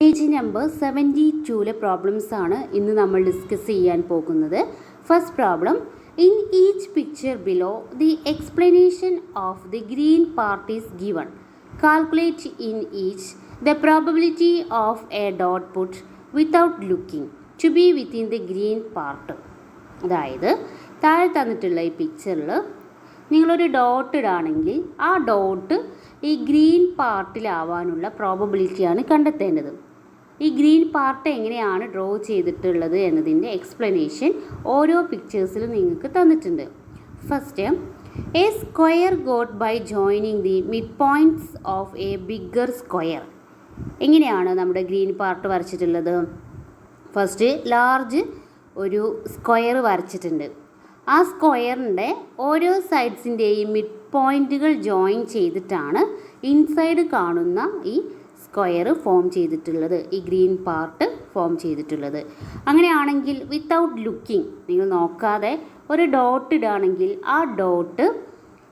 Page number 72 problems ആണ് ഇന്ന് നമ്മൾ ഡിസ്കസ് ചെയ്യാൻ പോകുന്നത്. First problem, in each picture below the explanation of the green part is given. Calculate in each the probability of a dot put without looking to be within the green part. അതായത് താഴെ തന്നിട്ടുള്ള ഈ പിക്ചറിൽ നിങ്ങളൊരു dot ഇടാണെങ്കിൽ ആ dot ഈ green പാർട്ടിലാവാനുള്ള പ്രോബബിലിറ്റിയാണ് കണ്ടെത്തേണ്ടത്. ഈ ഗ്രീൻ പാർട്ട് എങ്ങനെയാണ് ഡ്രോ ചെയ്തിട്ടുള്ളത് എന്നതിൻ്റെ എക്സ്പ്ലനേഷൻ ഓരോ പിക്ചേഴ്സിലും നിങ്ങൾക്ക് തന്നിട്ടുണ്ട്. First, a square got by joining the mid points of a bigger square. എങ്ങനെയാണ് നമ്മുടെ ഗ്രീൻ പാർട്ട് വരച്ചിട്ടുള്ളത്? ഫസ്റ്റ് ലാർജ് ഒരു സ്ക്വയർ വരച്ചിട്ടുണ്ട്. ആ സ്ക്വയറിൻ്റെ ഓരോ സൈഡ്സിൻ്റെയും മിഡ് പോയിൻറ്റുകൾ ജോയിൻ ചെയ്തിട്ടാണ് ഇൻസൈഡ് കാണുന്ന ഈ സ്ക്വയർ ഫോം ചെയ്തിട്ടുള്ളത്, ഈ ഗ്രീൻ പാർട്ട് ഫോം ചെയ്തിട്ടുള്ളത്. അങ്ങനെയാണെങ്കിൽ വിത്തൗട്ട് ലുക്കിംഗ്, നിങ്ങൾ നോക്കാതെ ഒരു ഡോട്ട് ഇടുകയാണെങ്കിൽ ആ ഡോട്ട്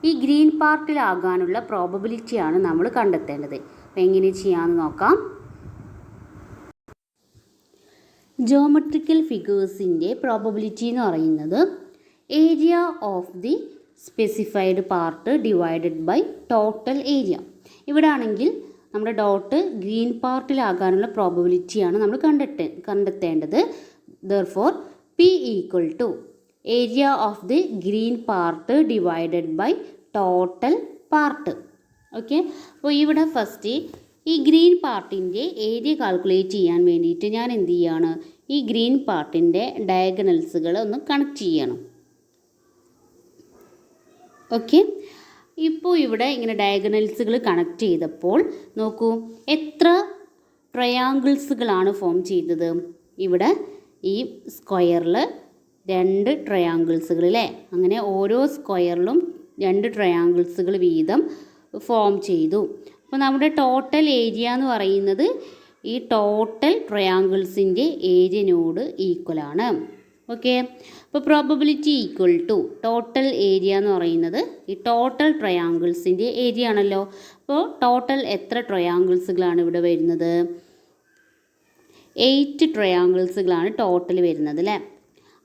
ഈ ഗ്രീൻ പാർട്ടിലാകാനുള്ള പ്രോബബിലിറ്റിയാണ് നമ്മൾ കണ്ടെത്തേണ്ടത്. അപ്പോൾ എങ്ങനെ ചെയ്യാമെന്ന് നോക്കാം. ജോമെട്രിക്കൽ ഫിഗേഴ്സിൻ്റെ പ്രോബബിലിറ്റി എന്ന് പറയുന്നത് area of the specified part divided by total area. ഇവിടെ ആണെങ്കിൽ നമ്മുടെ ഡോട്ട് ഗ്രീൻ പാർട്ടിലാകാനുള്ള പ്രോബബിലിറ്റിയാണ് നമ്മൾ കണ്ടെത്തേണ്ടത്. Therefore P equal to area of the green part divided by total part. Okay, അപ്പോൾ ഇവിടെ ഫസ്റ്റ് ഈ ഗ്രീൻ പാർട്ടിൻ്റെ ഏരിയ കാൽക്കുലേറ്റ് ചെയ്യാൻ വേണ്ടിയിട്ട് ഞാൻ എന്ത് ചെയ്യാണ്, ഈ ഗ്രീൻ പാർട്ടിൻ്റെ ഡയഗണൽസുകൾ ഒന്ന് കണക്ട് ചെയ്യണം. ഓക്കെ, ഇപ്പോൾ ഇവിടെ ഇങ്ങനെ ഡയഗണൽസുകൾ കണക്ട് ചെയ്തപ്പോൾ നോക്കൂ എത്ര ട്രയാങ്കിൾസുകളാണ് ഫോം ചെയ്തത്. ഇവിടെ ഈ സ്ക്വയറിൽ 2 ട്രയാങ്കിൾസുകൾ അല്ലേ, അങ്ങനെ ഓരോ സ്ക്വയറിലും 2 ട്രയാങ്കിൾസുകൾ വീതം ഫോം ചെയ്തു. അപ്പോൾ നമ്മുടെ ടോട്ടൽ ഏരിയ എന്ന് പറയുന്നത് ഈ ടോട്ടൽ ട്രയാങ്കിൾസിൻ്റെ ഏരിയനോട് ഈക്വലാണ്. ഓക്കെ, അപ്പോൾ probability equal to total area എന്ന് പറയുന്നത് ഈ ടോട്ടൽ ട്രയാങ്കിൾസിൻ്റെ ഏരിയ ആണല്ലോ. അപ്പോൾ ടോട്ടൽ എത്ര ട്രയാങ്കിൾസുകളാണ് ഇവിടെ വരുന്നത്? 8 ട്രയാങ്കിൾസുകളാണ് ടോട്ടൽ വരുന്നത് അല്ലേ.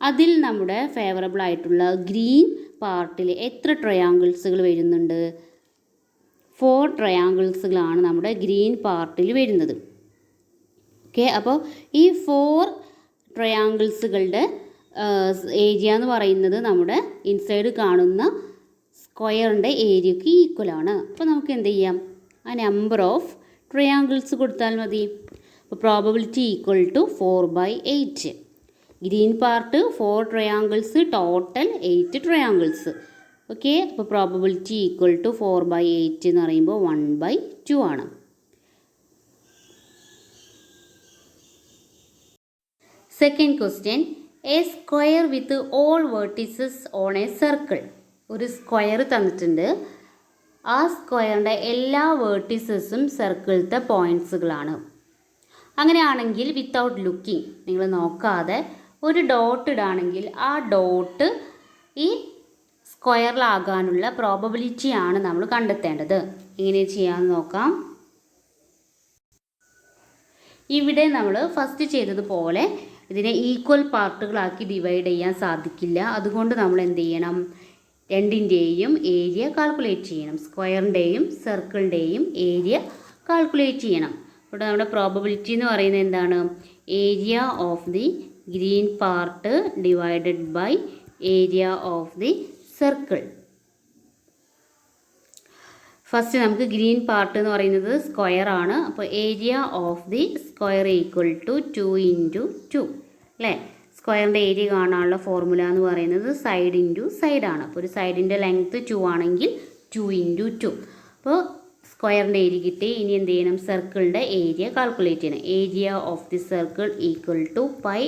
അതിൽ നമ്മുടെ ഫേവറബിൾ ആയിട്ടുള്ള ഗ്രീൻ പാർട്ടിൽ എത്ര ട്രയാങ്കിൾസുകൾ വരുന്നുണ്ട്? 4 ട്രയാങ്കിൾസുകളാണ് നമ്മുടെ ഗ്രീൻ പാർട്ടിൽ വരുന്നത്. ഓക്കെ, അപ്പോൾ ഈ 4 ട്രയാങ്കിൾസുകളുടെ ഏരിയ എന്ന് പറയുന്നത് നമ്മുടെ ഇൻസൈഡ് കാണുന്ന സ്ക്വയറിൻ്റെ ഏരിയക്ക് ഈക്വലാണ്. അപ്പോൾ നമുക്ക് എന്ത് ചെയ്യാം, ആ നമ്പർ ഓഫ് ട്രയാങ്കിൾസ് കൊടുത്താൽ മതി. അപ്പോൾ probability equal to 4/8. Green part 4 triangles, total 8 triangles. Okay, അപ്പോൾ പ്രോബബിലിറ്റി ഈക്വൽ ടു 4/8 എന്ന് പറയുമ്പോൾ 1/2 ആണ്. Second question, a square with all vertices on a circle. ഒരു സ്ക്വയർ തന്നിട്ടുണ്ട്. ആ സ്ക്വയറിൻ്റെ എല്ലാ വേർട്ടീസസും സർക്കിളത്തെ പോയിൻറ്റ്സുകളാണ്. അങ്ങനെയാണെങ്കിൽ വിത്തൗട്ട് ലുക്കിംഗ്, നിങ്ങൾ നോക്കാതെ ഒരു ഡോട്ട് ഇടുകയാണെങ്കിൽ ആ ഡോട്ട് ഈ സ്ക്വയറിലാകാനുള്ള പ്രോബബിലിറ്റിയാണ് നമ്മൾ കണ്ടെത്തേണ്ടത്. എങ്ങനെ ചെയ്യാമെന്ന് നോക്കാം. ഇവിടെ നമ്മൾ ഫസ്റ്റ് ചെയ്തതുപോലെ ഇതിനെ ഈക്വൽ പാർട്ടുകളാക്കി ഡിവൈഡ് ചെയ്യാൻ സാധിക്കില്ല. അതുകൊണ്ട് നമ്മൾ എന്ത് ചെയ്യണം, രണ്ടിൻ്റെയും ഏരിയ കാൽക്കുലേറ്റ് ചെയ്യണം. സ്ക്വയറിൻ്റെയും സർക്കിളിൻ്റെയും ഏരിയ കാൽക്കുലേറ്റ് ചെയ്യണം. ഇവിടെ നമ്മുടെ പ്രോബബിലിറ്റി എന്ന് പറയുന്നത് എന്താണ്? Area of the green part divided by area of the circle. First നമുക്ക് ഗ്രീൻ പാർട്ട് എന്ന് പറയുന്നത് സ്ക്വയർ ആണ്. അപ്പോൾ area of the square equal to 2 × 2 അല്ലേ. സ്ക്വയറിൻ്റെ ഏരിയ കാണാനുള്ള ഫോർമുല എന്ന് പറയുന്നത് സൈഡ് ഇൻറ്റു സൈഡാണ്. അപ്പോൾ ഒരു സൈഡിൻ്റെ ലെങ്ത്ത് 2 ആണെങ്കിൽ 2 × 2. അപ്പോൾ സ്ക്വയറിൻ്റെ ഏരിയ കിട്ടി. ഇനി എന്ത് ചെയ്യണം, സർക്കിളിൻ്റെ ഏരിയ കാൽക്കുലേറ്റ് ചെയ്യണം. Area of the circle equal to πr².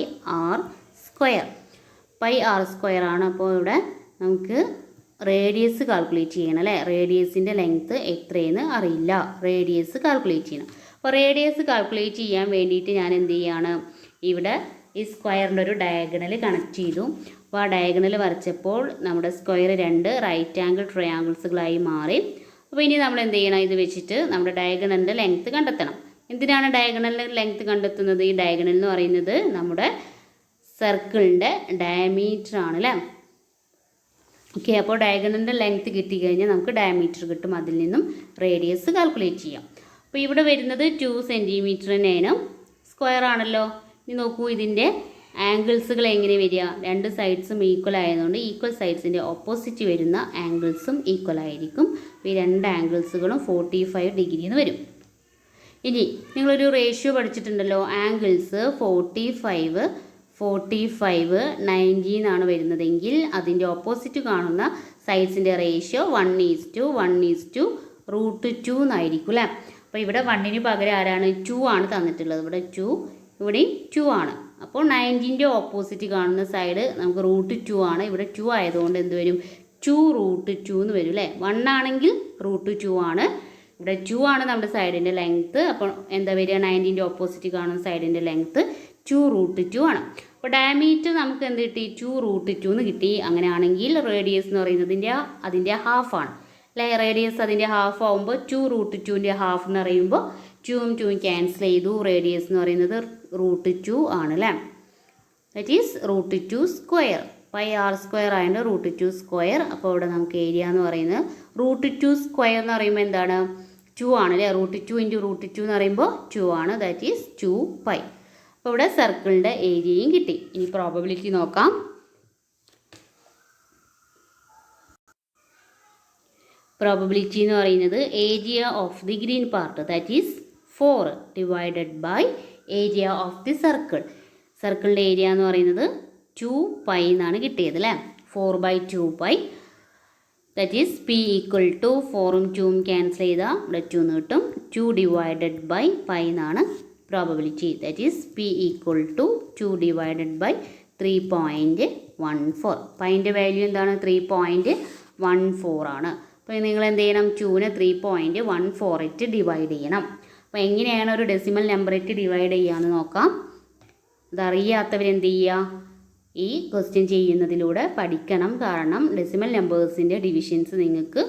πr² ആണ്. അപ്പോൾ ഇവിടെ നമുക്ക് റേഡിയസ് കാൽക്കുലേറ്റ് ചെയ്യണം അല്ലേ. റേഡിയസിൻ്റെ ലെങ്ത്ത് എത്രയെന്ന് അറിയില്ല, റേഡിയസ് കാൽക്കുലേറ്റ് ചെയ്യണം. അപ്പോൾ റേഡിയസ് കാൽക്കുലേറ്റ് ചെയ്യാൻ വേണ്ടിയിട്ട് ഞാൻ എന്ത് ചെയ്യാണ്, ഇവിടെ ഈ സ്ക്വയറിൻ്റെ ഒരു ഡയഗണൽ കണക്ട് ചെയ്തു. അപ്പോൾ ആ ഡയഗണൽ വരച്ചപ്പോൾ നമ്മുടെ സ്ക്വയർ 2 റൈറ്റ് ആംഗിൾ ട്രയാങ്കിൾസുകളായി മാറി. അപ്പോൾ ഇനി നമ്മൾ എന്ത് ചെയ്യണം, ഇത് വെച്ചിട്ട് നമ്മുടെ ഡയഗണലിൻ്റെ ലെങ്ത്ത് കണ്ടെത്തണം. എന്തിനാണ് ഡയഗണലിൻ്റെ ലെങ്ത് കണ്ടെത്തുന്നത്? ഈ ഡയഗണൽ എന്ന് പറയുന്നത് നമ്മുടെ സർക്കിളിൻ്റെ ഡയമീറ്റർ ആണ് അല്ലേ. ഓക്കെ, അപ്പോൾ ഡയഗണലിൻ്റെ ലെങ്ത് കിട്ടിക്കഴിഞ്ഞാൽ നമുക്ക് ഡയമീറ്റർ കിട്ടും. അതിൽ നിന്നും റേഡിയസ് കാൽക്കുലേറ്റ് ചെയ്യാം. അപ്പോൾ ഇവിടെ വരുന്നത് 2 സെൻറ്റിമീറ്റർ തന്നെയാണ്, സ്ക്വയർ ആണല്ലോ. ഇനി നോക്കൂ, ഇതിൻ്റെ ആംഗിൾസുകൾ എങ്ങനെ വരിക? രണ്ട് സൈഡ്സും ഈക്വൽ ആയതുകൊണ്ട് ഈക്വൽ സൈഡ്സിൻ്റെ ഓപ്പോസിറ്റ് വരുന്ന ആംഗിൾസും ഈക്വൽ ആയിരിക്കും. ഈ രണ്ട് ആംഗിൾസുകളും 45 ഡിഗ്രി എന്ന് വരും. ഇനി നിങ്ങളൊരു റേഷ്യോ പഠിച്ചിട്ടുണ്ടല്ലോ, ആംഗിൾസ് 45 90 എന്നാണ് വരുന്നതെങ്കിൽ അതിൻ്റെ ഓപ്പോസിറ്റ് കാണുന്ന സൈഡ്സിൻ്റെ റേഷ്യോ 1:1:√2 എന്നായിരിക്കും അല്ലേ. അപ്പോൾ ഇവിടെ 1ന് പകരം ആരാണ്? 2 ആണ് തന്നിട്ടുള്ളത്. ഇവിടെ 2, ഇവിടെയും 2 ആണ്. അപ്പോൾ 90ൻ്റെ ഓപ്പോസിറ്റ് കാണുന്ന സൈഡ് നമുക്ക് √2 ആണ്. ഇവിടെ 2 ആയതുകൊണ്ട് എന്ത് വരും? 2√2 എന്ന് വരും അല്ലേ. 1 ആണെങ്കിൽ √2 ആണ്. ഇവിടെ 2 ആണ് നമ്മുടെ സൈഡിൻ്റെ ലെങ്ത്ത്. അപ്പോൾ എന്താ വരിക? 90ൻ്റെ ഓപ്പോസിറ്റ് കാണുന്ന സൈഡിൻ്റെ ലെങ്ത്ത് 2√2 ആണ്. അപ്പോൾ ഡയമീറ്റർ നമുക്ക് എന്ത് കിട്ടി? 2√2 എന്ന് കിട്ടി. അങ്ങനെയാണെങ്കിൽ റേഡിയസ് എന്ന് പറയുന്നതിൻ്റെ അതിൻ്റെ ഹാഫാണ് അല്ലേ. റേഡിയസ് അതിൻ്റെ ഹാഫ് ആകുമ്പോൾ 2√2ൻ്റെ ഹാഫ് എന്ന് പറയുമ്പോൾ 2ഉം 2ഉം ക്യാൻസൽ ചെയ്തു. റേഡിയസ് എന്ന് പറയുന്നത് √2 ആണ് അല്ലേ. That is √2 square. πr² ആയതുകൊണ്ട് √2 സ്ക്വയർ. അപ്പോൾ ഇവിടെ നമുക്ക് ഏരിയ എന്ന് പറയുന്നത് √2 സ്ക്വയർ എന്ന് പറയുമ്പോൾ എന്താണ്? 2 ആണ് അല്ലേ. √2 × √2 എന്ന് പറയുമ്പോൾ 2 ആണ്. That is 2π. അപ്പോൾ ഇവിടെ സർക്കിളിൻ്റെ ഏരിയയും കിട്ടി. ഇനി പ്രോബബിലിറ്റി നോക്കാം. പ്രോബബിലിറ്റി എന്ന് പറയുന്നത് area of the green part, that is 4 divided by area of the circle. സർക്കിളിൻ്റെ ഏരിയ എന്ന് പറയുന്നത് 2π എന്നാണ് കിട്ടിയത് അല്ലേ. 4/2π. ദാറ്റ് ഈസ് P = 4ഉം 2ഉം ക്യാൻസൽ ചെയ്താൽ ഇവിടെ 2 എന്ന് കിട്ടും. 2 ഡിവൈഡഡ് ബൈ π എന്നാണ് probability. That is P = 2 divided by 3.14. പൈൻ്റെ വാല്യൂ എന്താണ്? 3.14 ആണ്. അപ്പോൾ നിങ്ങൾ എന്ത് ചെയ്യണം? 2നെ 3.14 ഇട്ട് ഡിവൈഡ് ചെയ്യണം. അപ്പോൾ എങ്ങനെയാണ് ഒരു ഡെസിമൽ നമ്പർ ഇട്ട് ഡിവൈഡ് ചെയ്യാമെന്ന് നോക്കാം. അതറിയാത്തവരെന്ത് ചെയ്യുക? ഈ ക്വസ്റ്റ്യൻ ചെയ്യുന്നതിലൂടെ പഠിക്കണം. കാരണം ഡെസിമൽ നമ്പേഴ്സിൻ്റെ ഡിവിഷൻസ് നിങ്ങൾക്ക്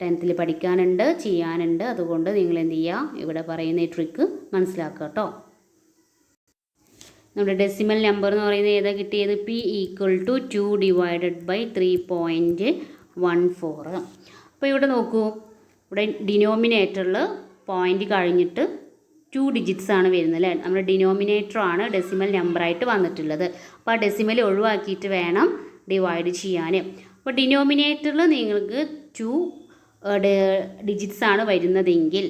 10th പഠിക്കാനുണ്ട്, ചെയ്യാനുണ്ട്. അതുകൊണ്ട് നിങ്ങൾ എന്ത് ചെയ്യുക? ഇവിടെ പറയുന്ന ഈ ട്രിക്ക് മനസ്സിലാക്കുക കേട്ടോ. നമ്മുടെ ഡെസിമൽ നമ്പർ എന്ന് പറയുന്നത് ഏതാ കിട്ടിയത്? P = 2 divided by 3.14. അപ്പോൾ ഇവിടെ നോക്കൂ, ഇവിടെ ഡിനോമിനേറ്ററിൽ പോയിൻ്റ് കഴിഞ്ഞിട്ട് 2 ഡിജിറ്റ്സ് ആണ് വരുന്നത് അല്ലേ. നമ്മുടെ ഡിനോമിനേറ്ററാണ് ഡെസിമൽ നമ്പറായിട്ട് വന്നിട്ടുള്ളത്. അപ്പോൾ ആ ഡെസിമൽ ഒഴിവാക്കിയിട്ട് വേണം ഡിവൈഡ് ചെയ്യാൻ. അപ്പോൾ ഡിനോമിനേറ്ററിൽ നിങ്ങൾക്ക് 2 ഡിജിറ്റ്സ് ആണ് വരുന്നതെങ്കിൽ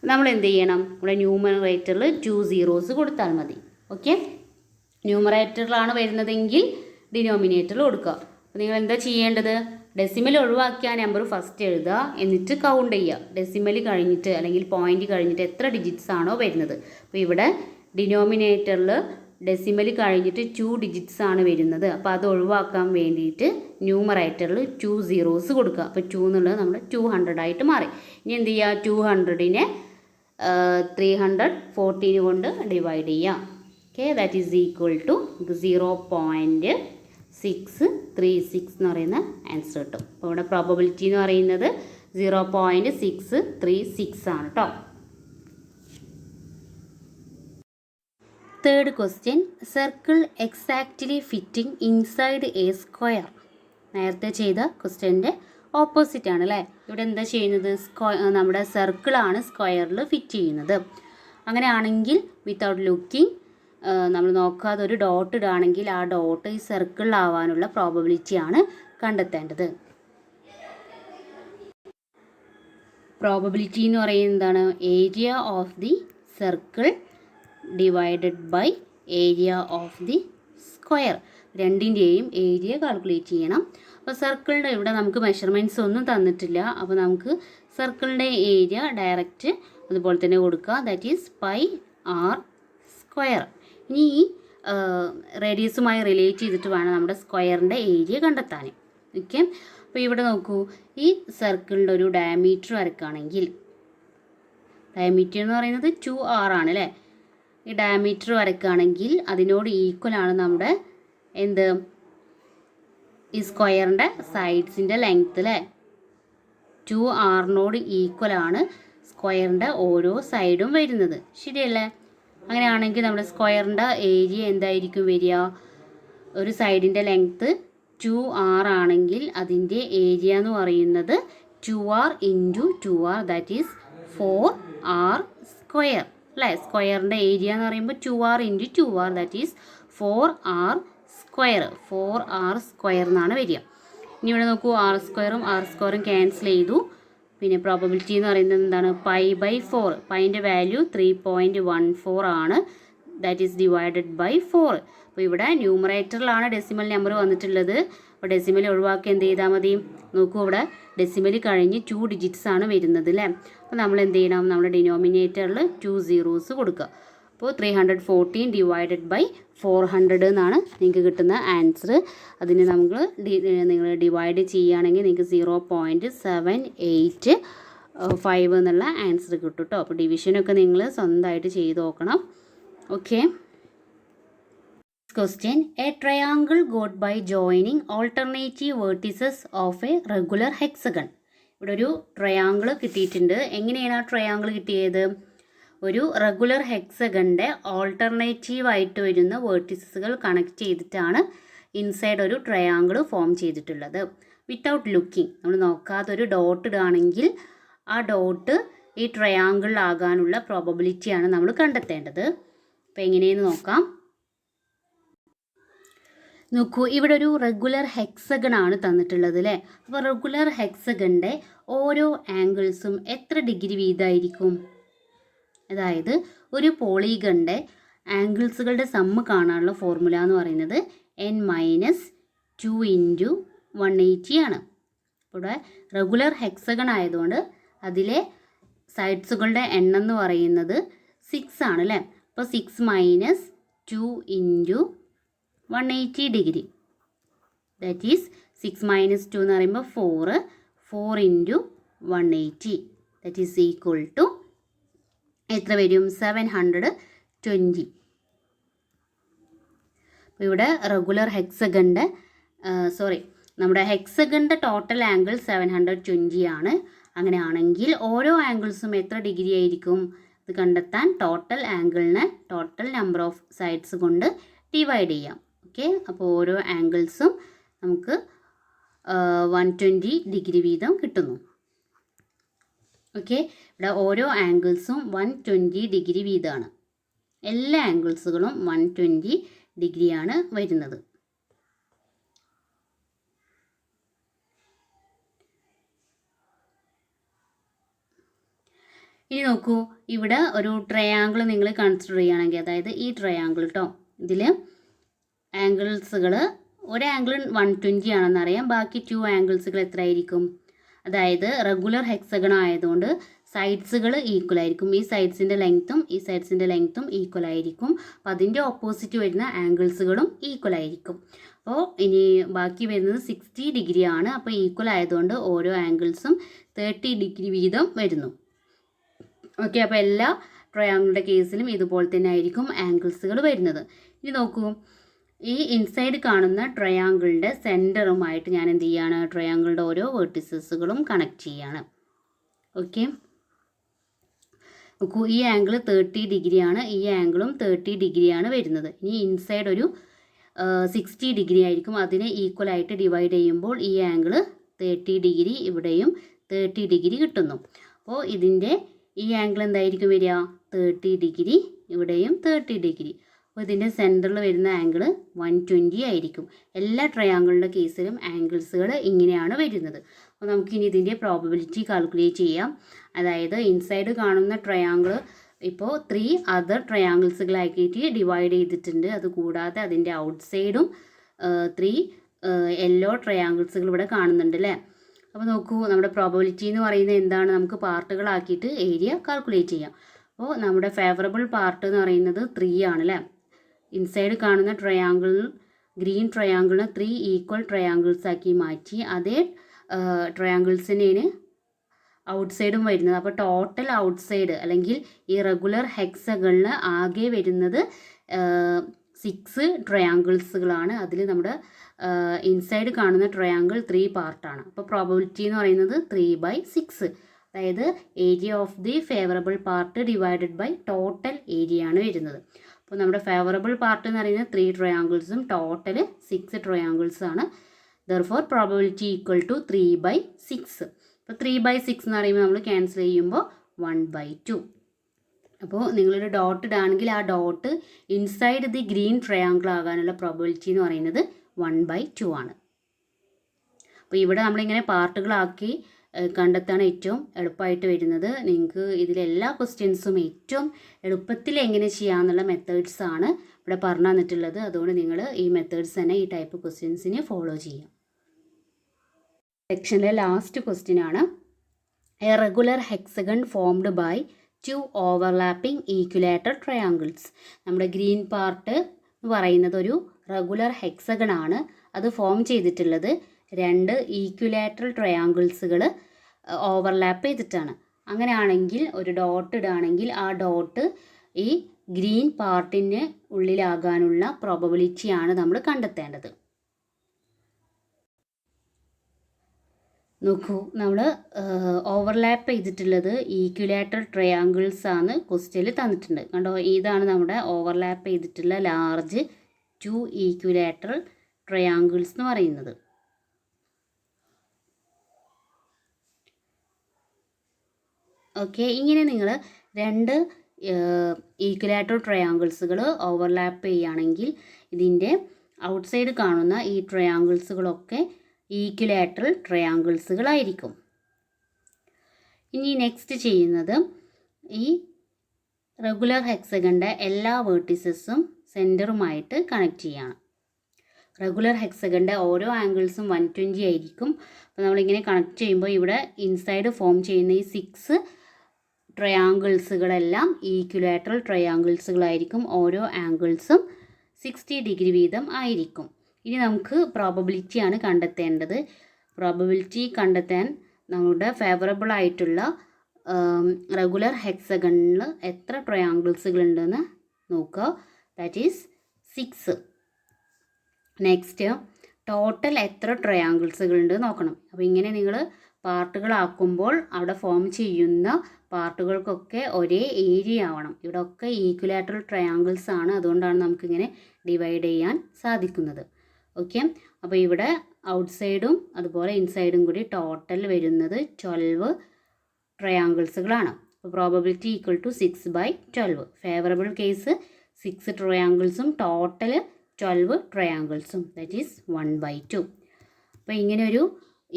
നമ്മൾ എന്ത് ചെയ്യണം? ഇവിടെ ന്യൂമറേറ്ററിൽ 2 zeros കൊടുത്താൽ മതി. ഓക്കെ, ന്യൂമറേറ്ററിലാണ് വരുന്നതെങ്കിൽ ഡിനോമിനേറ്ററിൽ കൊടുക്കുക. അപ്പോൾ നിങ്ങൾ എന്താ ചെയ്യേണ്ടത്? ഡെസിമൽ ഒഴിവാക്കിയ നമ്പർ ഫസ്റ്റ് എഴുതുക, എന്നിട്ട് കൗണ്ട് ചെയ്യുക. ഡെസിമൽ കഴിഞ്ഞിട്ട് അല്ലെങ്കിൽ പോയിൻ്റ് കഴിഞ്ഞിട്ട് എത്ര ഡിജിറ്റ്സ് ആണോ വരുന്നത്. അപ്പോൾ ഇവിടെ ഡിനോമിനേറ്ററിൽ ഡെസിമൽ കഴിഞ്ഞിട്ട് 2 ഡിജിറ്റ്സ് ആണ് വരുന്നത്. അപ്പോൾ അത് ഒഴിവാക്കാൻ വേണ്ടിയിട്ട് ന്യൂമറേറ്ററിൽ 2 zeros കൊടുക്കുക. അപ്പോൾ 2 എന്നുള്ളത് നമ്മുടെ 200 ആയിട്ട് മാറി. ഇനി എന്ത് ചെയ്യുക? 200നെ 314 കൊണ്ട് ഡിവൈഡ് ചെയ്യുക. Okay, that is equal to 0.636 എന്ന് പറയുന്ന ആൻസർ കിട്ടും. അപ്പോൾ ഇവിടെ പ്രോബബിലിറ്റി എന്ന് പറയുന്നത് 0.636 ആണ് കേട്ടോ. Third question, circle exactly fitting inside A square. നേരത്തെ ചെയ്ത ക്വസ്റ്റ്യൻ്റെ ഓപ്പോസിറ്റ് ആണ് അല്ലേ. ഇവിടെ എന്താ ചെയ്യുന്നത്? നമ്മുടെ സർക്കിളാണ് സ്ക്വയറിൽ ഫിറ്റ് ചെയ്യുന്നത്. അങ്ങനെയാണെങ്കിൽ വിത്തൗട്ട് ലുക്കിംഗ് നമ്മൾ നോക്കാതെ ഒരു ഡോട്ട് ഇടുകയാണെങ്കിൽ ആ ഡോട്ട് ഈ സർക്കിളിലാവാനുള്ള പ്രോബബിലിറ്റിയാണ് കണ്ടെത്തേണ്ടത്. പ്രോബബിലിറ്റി എന്ന് പറയുന്നത് എന്താണ്? Area of the circle divided by area of the square. രണ്ടിൻ്റെയും ഏരിയ കാൽക്കുലേറ്റ് ചെയ്യണം. അപ്പോൾ സർക്കിളിൻ്റെ ഇവിടെ നമുക്ക് മെഷർമെൻറ്റ്സ് ഒന്നും തന്നിട്ടില്ല. അപ്പോൾ നമുക്ക് സർക്കിളിൻ്റെ ഏരിയ ഡയറക്റ്റ് അതുപോലെ തന്നെ കൊടുക്കുക. That is πr². ഇനി ഈ റേഡിയസുമായി റിലേറ്റ് ചെയ്തിട്ട് വേണം നമ്മുടെ സ്ക്വയറിൻ്റെ ഏരിയ കണ്ടെത്താൻ. ഓക്കെ, അപ്പോൾ ഇവിടെ നോക്കൂ, ഈ സർക്കിളിൻ്റെ ഒരു ഡയമീറ്റർ വരക്കുകയാണെങ്കിൽ, ഡയമീറ്റർ എന്ന് പറയുന്നത് 2r ആണ് അല്ലേ. ഈ ഡയമീറ്റർ വരക്കുകയാണെങ്കിൽ അതിനോട് ഈക്വലാണ് നമ്മുടെ എന്ത്? ഈ സ്ക്വയറിൻ്റെ സൈഡ്സിൻ്റെ ലെങ്ത്ത് അല്ലേ. 2r ഈക്വലാണ് സ്ക്വയറിൻ്റെ ഓരോ സൈഡും വരുന്നത്. ശരിയല്ലേ? അങ്ങനെയാണെങ്കിൽ നമ്മുടെ സ്ക്വയറിൻ്റെ ഏരിയ എന്തായിരിക്കും വരിക? ഒരു സൈഡിൻ്റെ ലെങ്ത്ത് 2r ആണെങ്കിൽ അതിൻ്റെ ഏരിയ എന്ന് പറയുന്നത് 2r into 2r, that is 4r square അല്ലേ? സ്ക്വയറിൻ്റെ ഏരിയ എന്ന് പറയുമ്പോൾ 2r into 2r, that is 4r square. 4r square എന്നാണ് വരിക. ഇനി ഇവിടെ നോക്കൂ, r സ്ക്വയറും ക്യാൻസൽ ചെയ്തു. പിന്നെ പ്രോബബിലിറ്റി എന്ന് പറയുന്നത് എന്താണ്? π/4. പൈൻ്റെ വാല്യൂ 3.14 ആണ്. That is divided by 4. അപ്പോൾ ഇവിടെ ന്യൂമറേറ്ററിലാണ് ഡെസിമൽ നമ്പർ വന്നിട്ടുള്ളത്. അപ്പോൾ ഡെസിമൽ ഒഴിവാക്കി എന്ത് ചെയ്താൽ മതി? നോക്കൂ, ഇവിടെ ഡെസിമൽ കഴിഞ്ഞ് 2 ഡിജിറ്റ്സ് ആണ് വരുന്നത് അല്ലേ? അപ്പോൾ നമ്മൾ എന്ത് ചെയ്യണം? നമ്മുടെ ഡിനോമിനേറ്ററിൽ 2 zeros കൊടുക്കുക. അപ്പോൾ 314 ഡിവൈഡഡ് ബൈ 400 എന്നാണ് നിങ്ങൾക്ക് കിട്ടുന്ന ആൻസർ. അതിന് നിങ്ങൾ ഡിവൈഡ് ചെയ്യുകയാണെങ്കിൽ നിങ്ങൾക്ക് 0.785 എന്നുള്ള ആൻസർ കിട്ടും കേട്ടോ. അപ്പോൾ ഡിവിഷനൊക്കെ നിങ്ങൾ സ്വന്തമായിട്ട് ചെയ്ത് നോക്കണം. Okay. Question: a triangle got by joining alternative vertices of a regular hexagon. ഇവിടെ ഒരു ട്രയാങ്കിൾ കിട്ടിയിട്ടുണ്ട്. എങ്ങനെയാണ് ആ ട്രയാങ്കിൾ കിട്ടിയത്? ഒരു റെഗുലർ ഹെക്സഗണിൻ്റെ ഓൾട്ടർനേറ്റീവ് ആയിട്ട് വരുന്ന വേർട്ടിസസുകൾ കണക്ട് ചെയ്തിട്ടാണ് ഇൻസൈഡ് ഒരു ട്രയാങ്കിൾ ഫോം ചെയ്തിട്ടുള്ളത്. വിത്തൗട്ട് ലുക്കിംഗ്, നമ്മൾ നോക്കാതെ ഒരു ഡോട്ട് ഇടുകയാണെങ്കിൽ ആ ഡോട്ട് ഈ ട്രയാങ്കിളിലാകാനുള്ള പ്രോബബിലിറ്റിയാണ് നമ്മൾ കണ്ടെത്തേണ്ടത്. അപ്പോൾ എങ്ങനെയെന്ന് നോക്കാം. നോക്കൂ, ഇവിടെ ഒരു റെഗുലർ ഹെക്സഗൺ ആണ് തന്നിട്ടുള്ളത് അല്ലേ? അപ്പോൾ റെഗുലർ ഹെക്സഗണിൻ്റെ ഓരോ ആംഗിൾസും എത്ര ഡിഗ്രി വീതമായിരിക്കും? അതായത് ഒരു പോളിഗണിൻ്റെ ആംഗിൾസുകളുടെ സമ്മ് കാണാനുള്ള ഫോർമുല എന്ന് പറയുന്നത് n-2 ഇൻറ്റു 180 ആണ്. ഇവിടെ റെഗുലർ ഹെക്സഗൺ ആയതുകൊണ്ട് അതിലെ സൈഡ്സുകളുടെ എണ്ണം എന്ന് പറയുന്നത് 6 ആണ് അല്ലേ? അപ്പോൾ 6 - 2 ഇൻറ്റു 180 ഡിഗ്രി, ദാറ്റ് ഈസ് 6 - 2 എന്ന് പറയുമ്പോൾ 4 into 180, that is equal to എത്ര വരും? 720. അപ്പോൾ ഇവിടെ റെഗുലർ ഹെക്സഗണിൻ്റെ നമ്മുടെ ഹെക്സഗണിൻ്റെ ടോട്ടൽ ആംഗിൾ 720 ആണ്. അങ്ങനെയാണെങ്കിൽ ഓരോ ആംഗിൾസും എത്ര ഡിഗ്രി ആയിരിക്കും? ഇത് കണ്ടെത്താൻ ടോട്ടൽ ആംഗിളിനെ ടോട്ടൽ നമ്പർ ഓഫ് സൈഡ്സ് കൊണ്ട് ഡിവൈഡ് ചെയ്യാം. ഓക്കെ. അപ്പോൾ ഓരോ ആംഗിൾസും നമുക്ക് 120 ഡിഗ്രി വീതം കിട്ടുന്നു. ഓക്കെ. ഇവിടെ ഓരോ ആംഗിൾസും 120 ഡിഗ്രി വീതമാണ്. എല്ലാ ആംഗിൾസുകളും 120 ഡിഗ്രിയാണ് വരുന്നത്. ഇനി നോക്കൂ, ഇവിടെ ഒരു ട്രയാങ്കിൾ നിങ്ങൾ കൺസിഡർ ചെയ്യുകയാണെങ്കിൽ, അതായത് ഈ ട്രയാങ്കിൾ കേട്ടോ, ഇതിൽ ആംഗിൾസുകൾ ഒരു ആംഗിൾ 120 ആണെന്നറിയാം. ബാക്കി 2 ആംഗിൾസുകൾ എത്ര ആയിരിക്കും? അതായത് റെഗുലർ ഹെക്സഗൺ ആയതുകൊണ്ട് സൈഡ്സുകൾ ഈക്വൽ ആയിരിക്കും. ഈ സൈഡ്സിൻ്റെ ലെങ്ത്തും ഈ സൈഡ്സിൻ്റെ ലെങ്ത്തും ഈക്വൽ ആയിരിക്കും. അപ്പോൾ അതിൻ്റെ ഓപ്പോസിറ്റ് വരുന്ന ആംഗിൾസുകളും ഈക്വൽ ആയിരിക്കും. അപ്പോൾ ഇനി ബാക്കി വരുന്നത് 60 ഡിഗ്രി ആണ്. അപ്പോൾ ഈക്വൽ ആയതുകൊണ്ട് ഓരോ ആംഗിൾസും 30 ഡിഗ്രി വീതം വരുന്നു. ഓക്കെ. അപ്പോൾ എല്ലാ ട്രയാങ്കിളുടെ കേസിലും ഇതുപോലെ തന്നെ ആയിരിക്കും ആംഗിൾസുകൾ വരുന്നത്. ഇനി നോക്കൂ, ഈ ഇൻസൈഡ് കാണുന്ന ട്രയാങ്കിളിൻ്റെ സെൻറ്ററുമായിട്ട് ഞാൻ എന്ത് ചെയ്യാണ്? ട്രയാങ്കിളുടെ ഓരോ വെർട്ടിസസുകളും കണക്ട് ചെയ്യാണ്. ഓക്കെ. നോക്കൂ, ഈ ആംഗിൾ 30 ഡിഗ്രിയാണ്, ഈ ആംഗിളും 30 ഡിഗ്രിയാണ് വരുന്നത്. ഇനി ഇൻസൈഡ് ഒരു 60 ഡിഗ്രി ആയിരിക്കും. അതിനെ ഈക്വൽ ആയിട്ട് ഡിവൈഡ് ചെയ്യുമ്പോൾ ഈ ആംഗിൾ 30 ഡിഗ്രി, ഇവിടെയും 30 ഡിഗ്രി കിട്ടുന്നു. അപ്പോൾ ഇതിൻ്റെ ഈ ആംഗിൾ എന്തായിരിക്കും വരിക? 30 ഡിഗ്രി, ഇവിടെയും 30 ഡിഗ്രി. അപ്പോൾ ഇതിൻ്റെ സെൻറ്ററിൽ വരുന്ന ആംഗിൾ 120 ആയിരിക്കും. എല്ലാ ട്രയാങ്കിളിൻ്റെ കേസിലും ആംഗിൾസുകൾ ഇങ്ങനെയാണ് വരുന്നത്. അപ്പോൾ നമുക്കിനി ഇതിൻ്റെ പ്രോബബിലിറ്റി കാൽക്കുലേറ്റ് ചെയ്യാം. അതായത് ഇൻസൈഡ് കാണുന്ന ട്രയാങ്കിൾ ഇപ്പോൾ 3 അതർ ട്രയാങ്കിൾസുകളാക്കിയിട്ട് ഡിവൈഡ് ചെയ്തിട്ടുണ്ട്. അതുകൂടാതെ അതിൻ്റെ ഔട്ട്സൈഡും 3 യെല്ലോ ട്രയാങ്കിൾസുകൾ ഇവിടെ കാണുന്നുണ്ട് അല്ലേ? അപ്പോൾ നോക്കൂ, നമ്മുടെ പ്രോബബിലിറ്റി എന്ന് പറയുന്നത് എന്താണ്? നമുക്ക് പാർട്ടുകളാക്കിയിട്ട് ഏരിയ കാൽക്കുലേറ്റ് ചെയ്യാം. അപ്പോൾ നമ്മുടെ ഫേവറബിൾ പാർട്ട് എന്ന് പറയുന്നത് 3 ആണ് അല്ലേ? ഇൻസൈഡ് കാണുന്ന ഗ്രീൻ ട്രയാങ്കിളിന് 3 ഈക്വൽ ട്രയാങ്കിൾസ് ആക്കി മാറ്റി അതേ ട്രയാങ്കിൾസിനാണ് ഔട്ട്സൈഡും വരുന്നത്. അപ്പോൾ ടോട്ടൽ ഔട്ട്സൈഡ് അല്ലെങ്കിൽ ഈ റെഗുലർ ഹെക്സഗണിൽ ആകെ വരുന്നത് 6 ട്രയാങ്കിൾസുകളാണ്. അതിൽ നമ്മുടെ ഇൻസൈഡ് കാണുന്ന ട്രയാങ്കിൾ 3 പാർട്ടാണ്. അപ്പോൾ പ്രോബബിലിറ്റി എന്ന് പറയുന്നത് 3/6. അതായത് area of the favourable part divided by total area ആണ് വരുന്നത്. അപ്പോൾ നമ്മുടെ ഫേവറബിൾ പാർട്ട് എന്ന് പറയുന്നത് 3 ട്രയാങ്കിൾസും ടോട്ടൽ 6 ട്രയാങ്കിൾസ് ആണ്. Therefore probability equal to 3/6. അപ്പോൾ 3/6 എന്ന് പറയുമ്പോൾ നമ്മൾ ക്യാൻസൽ ചെയ്യുമ്പോൾ 1/2. അപ്പോൾ നിങ്ങളൊരു ഡോട്ട് ഇടാണെങ്കിൽ ആ dot inside the green triangle ആകാനുള്ള പ്രോബബിലിറ്റി എന്ന് പറയുന്നത് 1/2 ആണ്. അപ്പോൾ ഇവിടെ നമ്മളിങ്ങനെ പാർട്ടുകളാക്കി കണ്ടെത്താണ് ഏറ്റവും എളുപ്പമായിട്ട് വരുന്നത്. നിങ്ങൾക്ക് ഇതിലെല്ലാ ക്വസ്റ്റ്യൻസും ഏറ്റവും എളുപ്പത്തിൽ എങ്ങനെ ചെയ്യാമെന്നുള്ള മെത്തേഡ്സാണ് ഇവിടെ പറഞ്ഞു തന്നിട്ടുള്ളത്. അതുകൊണ്ട് നിങ്ങൾ ഈ മെത്തേഡ്സ് തന്നെ ഈ ടൈപ്പ് ക്വസ്റ്റ്യൻസിനെ ഫോളോ ചെയ്യാം. സെക്ഷനിലെ ലാസ്റ്റ് ക്വസ്റ്റ്യൻ ആണ് a regular hexagon formed by 2 overlapping equilateral triangles. നമ്മുടെ ഗ്രീൻ പാർട്ട് എന്ന് പറയുന്നത് ഒരു റെഗുലർ ഹെക്സഗൺ ആണ്. അത് ഫോം ചെയ്തിട്ടുള്ളത് 2 ഈക്വലാറ്ററൽ ട്രയാങ്കിൾസുകൾ ഓവർലാപ്പ് ചെയ്തിട്ടാണ്. അങ്ങനെയാണെങ്കിൽ ഒരു ഡോട്ട് ഇടുകയാണെങ്കിൽ ആ ഡോട്ട് ഈ ഗ്രീൻ പാർട്ടിന് ഉള്ളിലാകാനുള്ള പ്രോബബിലിറ്റിയാണ് നമ്മൾ കണ്ടെത്തേണ്ടത്. നോക്കൂ, നമ്മൾ ഓവർലാപ്പ് ചെയ്തിട്ടുള്ളത് ഈക്വലാറ്ററൽ ട്രയാങ്കിൾസ് ആണ് ക്വസ്റ്റ്യനിൽ തന്നിട്ടുണ്ട്. കണ്ടോ, ഇതാണ് നമ്മുടെ ഓവർലാപ്പ് ചെയ്തിട്ടുള്ള ലാർജ് 2 ഈക്വലാറ്ററൽ ട്രയാങ്കിൾസ് എന്ന് പറയുന്നത്. ഓക്കെ, ഇങ്ങനെ നിങ്ങൾ 2 ഈക്വലാറ്ററൽ ട്രയാങ്കിൾസുകൾ ഓവർലാപ്പ് ചെയ്യുകയാണെങ്കിൽ ഇതിൻ്റെ ഔട്ട്സൈഡ് കാണുന്ന ഈ ട്രയാങ്കിൾസുകളൊക്കെ ഈക്വലാറ്ററൽ ട്രയാങ്കിൾസുകളായിരിക്കും. ഇനി നെക്സ്റ്റ് ചെയ്യുന്നത് ഈ റെഗുലർ ഹെക്സഗണിൻ്റെ എല്ലാ വേർട്ടിസസും സെൻറ്ററുമായിട്ട് കണക്ട് ചെയ്യണം. റെഗുലർ ഹെക്സഗണിൻ്റെ ഓരോ ആംഗിൾസും 120 ആയിരിക്കും. അപ്പോൾ നമ്മളിങ്ങനെ കണക്ട് ചെയ്യുമ്പോൾ ഇവിടെ ഇൻസൈഡ് ഫോം ചെയ്യുന്ന ഈ 6 ട്രയാങ്കിൾസുകളെല്ലാം ഈക്വലാറ്ററൽ ട്രയാങ്കിൾസുകളായിരിക്കും. ഓരോ ആംഗിൾസും 60 ഡിഗ്രി വീതം ആയിരിക്കും. ഇനി നമുക്ക് പ്രോബബിലിറ്റിയാണ് കണ്ടെത്തേണ്ടത്. പ്രോബബിലിറ്റി കണ്ടെത്താൻ നമ്മുടെ ഫേവറബിൾ ആയിട്ടുള്ള റെഗുലർ ഹെക്സഗണിൽ എത്ര ട്രയാങ്കിൾസുകളുണ്ടെന്ന് നോക്കുക. That is 6. നെക്സ്റ്റ് ടോട്ടൽ എത്ര ട്രയാങ്കിൾസുകളുണ്ട് നോക്കണം. അപ്പോൾ ഇങ്ങനെ നിങ്ങൾ പാർട്ടുകളാക്കുമ്പോൾ അവിടെ ഫോം ചെയ്യുന്ന പാർട്ടുകൾക്കൊക്കെ ഒരേ ഏരിയ ആവണം. ഇവിടെ ഒക്കെ ഈക്വലാറ്ററൽ ട്രയാങ്കിൾസ് ആണ്. അതുകൊണ്ടാണ് നമുക്കിങ്ങനെ ഡിവൈഡ് ചെയ്യാൻ സാധിക്കുന്നത്. ഓക്കെ, അപ്പോൾ ഇവിടെ ഔട്ട്സൈഡും അതുപോലെ ഇൻസൈഡും കൂടി ടോട്ടൽ വരുന്നത് 12 ട്രയാങ്കിൾസുകളാണ്. അപ്പോൾ probability equal to 6/12. Favourable case 6 ട്രയാങ്കിൾസും ടോട്ടൽ 12 ട്രയാങ്കിൾസും, ദാറ്റ് ഈസ് 1/2. അപ്പോൾ ഇങ്ങനെ ഒരു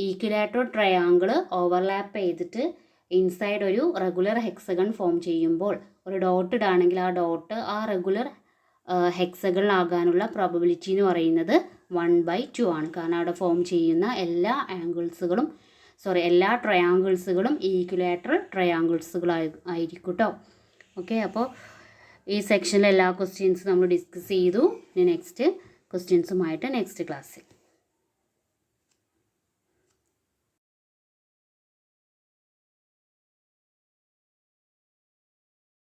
ഈക്വലാറ്ററൽ ട്രയാങ്കിൾ ഓവർലാപ്പ് ചെയ്തിട്ട് ഇൻസൈഡ് ഒരു റെഗുലർ ഹെക്സഗൺ ഫോം ചെയ്യുമ്പോൾ ഒരു ഡോട്ട് ഇടാണെങ്കിൽ ആ ഡോട്ട് ആ റെഗുലർ ഹെക്സഗണിലാകാനുള്ള പ്രോബബിലിറ്റി എന്ന് പറയുന്നത് 1/2 ആണ്. കാരണം അവിടെ ഫോം ചെയ്യുന്ന എല്ലാ ട്രയാങ്കിൾസുകളും ഈക്വലാറ്ററൽ ട്രയാങ്കിൾസുകളായിരിക്കും കേട്ടോ. ഓക്കെ, അപ്പോൾ ഈ സെക്ഷനിലെ എല്ലാ ക്വസ്റ്റ്യൻസും നമ്മൾ ഡിസ്കസ് ചെയ്തു. നെക്സ്റ്റ് ക്വസ്റ്റ്യൻസുമായിട്ട് നെക്സ്റ്റ് ക്ലാസ്സിൽ